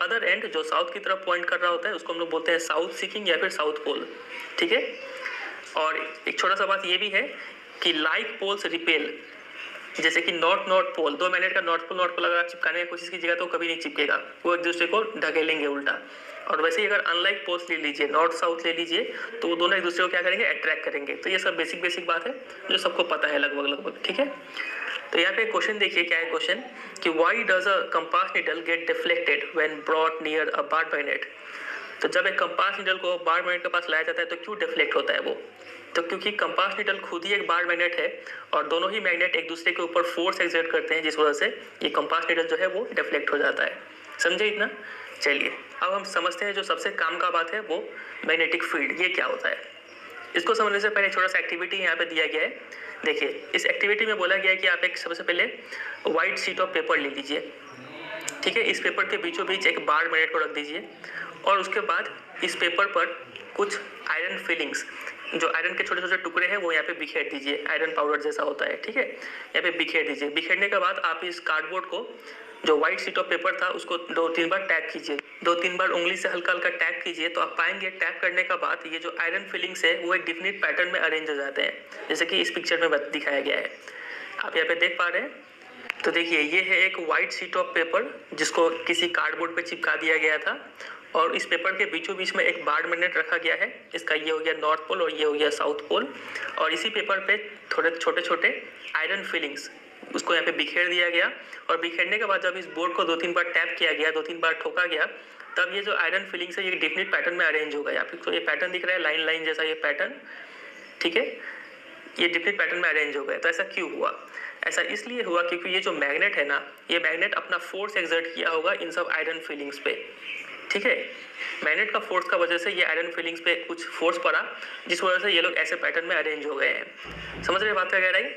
Other and जो south की तरफ पॉइंट कर रहा होता है उसको हम लोग बोलते हैं साउथ सीकिंग या फिर साउथ पोल। ठीक है, और एक छोटा सा बात ये भी है कि लाइक पोल्स रिपेल, जैसे कि नॉर्थ पोल, 2 मैग्नेट का नॉर्थ पोल अगर आप चिपकाने की कोशिश कीजिएगा तो कभी नहीं चिपकेगा, वो एक दूसरे को ढकेलेंगे उल्टा। और वैसे ही अगर अनलाइक पोल्स ले लीजिए, नॉर्थ साउथ ले लीजिए, तो वो दोनों एक दूसरे को क्या करेंगे, अट्रैक्ट करेंगे। तो ये सब बेसिक बात है जो सबको पता है लगभग। ठीक है, तो यहाँ पे क्वेश्चन देखिए, क्या है क्वेश्चन कि why does a compass needle get deflected when brought near a bar magnet. तो जब एक कंपास नीडल को बार मैग्नेट के पास लाया जाता है तो क्यों डिफ्लेक्ट होता है वो, तो क्योंकि कंपास नीडल खुद ही एक बार मैग्नेट है और दोनों ही मैग्नेट एक दूसरे के ऊपर फोर्स एक्सर्ट करते हैं, जिस वजह से ये कंपास नीडल जो है वो डिफ्लेक्ट हो जाता है। समझे इतना? चलिए अब हम समझते हैं जो सबसे काम का बात है वो मैग्नेटिक फील्ड, ये क्या होता है। इसको समझने से पहले छोटा सा एक्टिविटी यहाँ पे दिया गया है। देखिए इस एक्टिविटी में बोला गया है कि आप एक सबसे पहले व्हाइट शीट ऑफ पेपर ले लीजिए। ठीक है, इस पेपर के बीचों बीच एक बार मैग्नेट को रख दीजिए और उसके बाद इस पेपर पर कुछ आयरन फिलिंग्स, जो आयरन के छोटे छोटे टुकड़े हैं वो यहाँ पे बिखेर दीजिए, आयरन पाउडर जैसा होता है। ठीक है, यहाँ पे बिखेर दीजिए। बिखेरने के बाद आप इस कार्डबोर्ड को, जो व्हाइट शीट ऑफ पेपर था, उसको 2-3 बार टैप कीजिए, 2-3 बार उंगली से हल्का हल्का टैप कीजिए। तो आप पाएंगे टैप करने का बाद ये जो आयरन फिलिंग्स है वो एक डिफिनिट पैटर्न में अरेंज हो जाते हैं, जैसे कि इस पिक्चर में दिखाया गया है, आप यहाँ पे देख पा रहे हैं। तो देखिए ये है एक व्हाइट शीट ऑफ पेपर जिसको किसी कार्डबोर्ड पे चिपका दिया गया था और इस पेपर के बीचों बीच में एक बार मैग्नेट रखा गया है। इसका ये हो गया नॉर्थ पोल और ये हो गया साउथ पोल, और इसी पेपर पे थोड़े छोटे छोटे आयरन फिलिंग्स, उसको यहाँ पे बिखेर दिया गया। और बिखेरने के बाद जब इस बोर्ड को 2-3 बार टैप किया गया, 2-3 बार ठोका गया, तब ये जो आयरन फिलिंग्स है ये डेफिनेट पैटर्न में अरेंज होगा। यहाँ पे ये पैटर्न दिख रहा है, लाइन लाइन जैसा ये पैटर्न। ठीक है, ये डिफरेंट पैटर्न में अरेंज हो गए। तो ऐसा क्यों हुआ? ऐसा इसलिए हुआ क्योंकि ये जो मैग्नेट है ना, ये मैग्नेट अपना फोर्स एक्सर्ट किया होगा इन सब आयरन फिलिंग्स पे। ठीक है, मैग्नेट का फोर्स का वजह से ये आयरन फिलिंग्स पे कुछ फोर्स पड़ा, जिस वजह से ये लोग ऐसे पैटर्न में अरेंज हो गए हैं। समझ रहे बात क्या कह रही?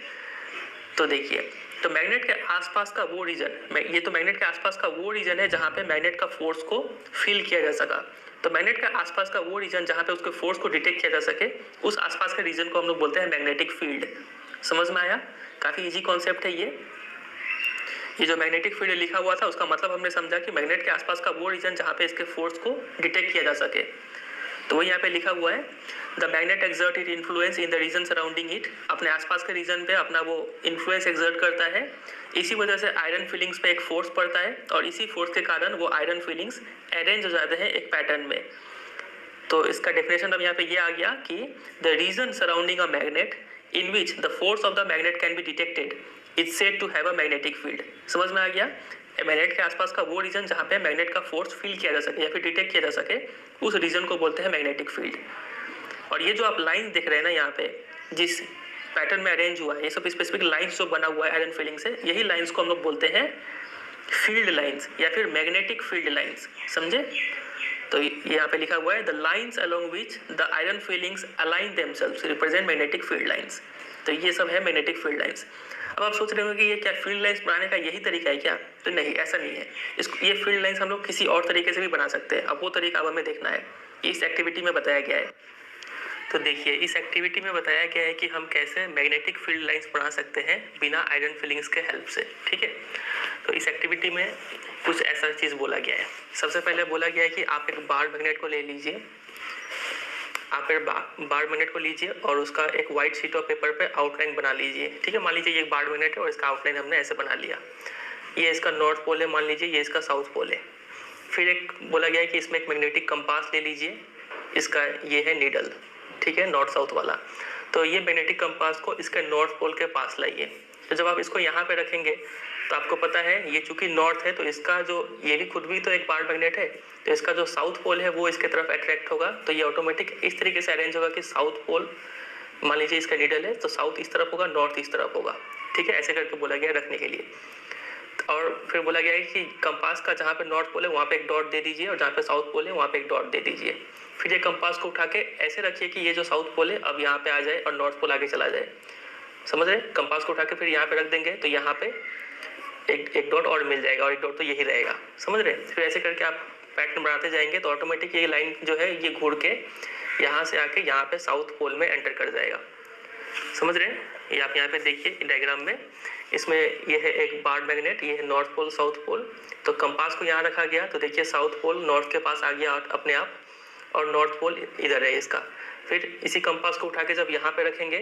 तो देखिए, तो मैग्नेट के आसपास का वो रीजन, ये तो मैग्नेट के आसपास का वो रीजन है जहाँ पे मैग्नेट का फोर्स को फील किया जा सका। तो मैग्नेट के आसपास का वो रीजन जहाँ पे उसके फोर्स को डिटेक्ट किया जा सके, उस आसपास के रीजन को हम लोग बोलते हैं मैग्नेटिक फील्ड। समझ में आया? काफी इजी कॉन्सेप्ट है ये जो मैग्नेटिक फील्ड लिखा हुआ था उसका मतलब हमने समझा कि मैग्नेट के आसपास का वो रीजन जहाँ पे इसके फोर्स को डिटेक्ट किया जा सके। तो वही यहाँ पे लिखा हुआ है, the magnet exert it influence in the region surrounding it. अपने आसपास के रीजन पे अपना वो इन्फ्लुएंस एक्सर्ट करता है, इसी वजह से आयरन फिलिंग्स पे एक फोर्स पड़ता है और इसी फोर्स के कारण वो आयरन फिलिंग्स अरेंज हो जाते हैं एक पैटर्न में। तो इसका डेफिनेशन अब यहाँ पे ये आ गया कि the region surrounding a magnet in which the force of the magnet can be detected is said to have a magnetic field. समझ में आ गया? मैग्नेट के आसपास का वो रीजन जहाँ पे मैग्नेट का फोर्स फील किया जा सके या फिर डिटेक्ट किया जा सके, उस रीजन को बोलते हैं मैग्नेटिक फील्ड। और ये जो आप लाइन देख रहे हैं ना यहाँ पे, जिस पैटर्न में अरेंज हुआ है, ये सब स्पेसिफिक लाइंस जो बना हुआ है आयरन फीलिंग से, यही लाइंस को हम लोग बोलते हैं फील्ड लाइंस या फिर मैग्नेटिक फील्ड लाइंस। समझे? तो यहाँ पे लिखा हुआ है, the lines along which the iron feelings align themselves represent magnetic field lines. तो ये सब है मैग्नेटिक फील्ड लाइंस। अब आप सोच रहे हो कि ये क्या फील्ड लाइंस बनाने का यही तरीका है क्या? तो नहीं, ऐसा नहीं है। इसको, ये फील्ड लाइंस हम लोग किसी और तरीके से भी बना सकते हैं। अब वो तरीका अब हमें देखना है, इस एक्टिविटी में बताया गया है। तो देखिए, इस एक्टिविटी में बताया गया है कि हम कैसे मैग्नेटिक फील्ड लाइंस बना सकते हैं बिना आयरन फिलिंग्स के हेल्प से। ठीक है, तो इस एक्टिविटी में कुछ ऐसा चीज़ बोला गया है। सबसे पहले बोला गया है कि आप एक बार मैग्नेट को ले लीजिए, आप एक बार मैग्नेट को लीजिए और उसका एक व्हाइट शीट ऑफ पेपर पे आउटलाइन बना लीजिए। ठीक है, मान लीजिए ये एक बार मैग्नेट है और इसका आउटलाइन हमने ऐसे बना लिया। ये इसका नॉर्थ पोल है, मान लीजिए ये इसका साउथ पोल है। फिर एक बोला गया है कि इसमें एक मैग्नेटिक कंपास ले लीजिए, इसका ये है नीडल। ठीक है, नॉर्थ साउथ वाला। तो ये मैग्नेटिक कंपास को इसके नॉर्थ पोल के पास लाइए। तो जब आप इसको यहाँ पे रखेंगे तो आपको पता है ये चूंकि नॉर्थ है तो इसका जो, ये भी खुद भी तो एक बार मैग्नेट है, तो इसका जो साउथ पोल है वो इसके तरफ अट्रैक्ट होगा। तो ये ऑटोमेटिक इस तरीके से अरेंज होगा कि साउथ पोल, मान लीजिए इसका नीडल है तो साउथ इस तरफ होगा, नॉर्थ इस तरफ होगा। ठीक है, ऐसे करके बोला गया रखने के लिए। और फिर बोला गया है कि कंपास का जहाँ पे नॉर्थ पोल है वहाँ पे एक डॉट दे दीजिए और जहाँ पे साउथ पोल है वहाँ पे एक डॉट दे दीजिए। फिर ये कंपास को उठा के ऐसे रखिए कि ये जो साउथ पोल है अब यहाँ पे आ जाए और नॉर्थ पोल आगे चला जाए। समझ रहे? कंपास को उठा के फिर यहाँ पे रख देंगे तो यहाँ पे एक डॉट और मिल जाएगा और एक डॉट तो यही रहेगा। समझ रहे? फिर ऐसे करके आप पैटर्न बनाते जाएंगे तो ऑटोमेटिक ये लाइन जो है ये घूर के यहाँ से आके यहाँ पे साउथ पोल में एंटर कर जाएगा। समझ रहे हैं? ये आप यहाँ पे देखिए डायग्राम में, इसमें ये है एक बार मैग्नेट, ये है नॉर्थ पोल साउथ पोल। तो कंपास को यहाँ रखा गया तो देखिए साउथ पोल नॉर्थ के पास आ गया अपने आप, और नॉर्थ पोल इधर है इसका। फिर इसी कंपास को उठा के जब यहाँ पे रखेंगे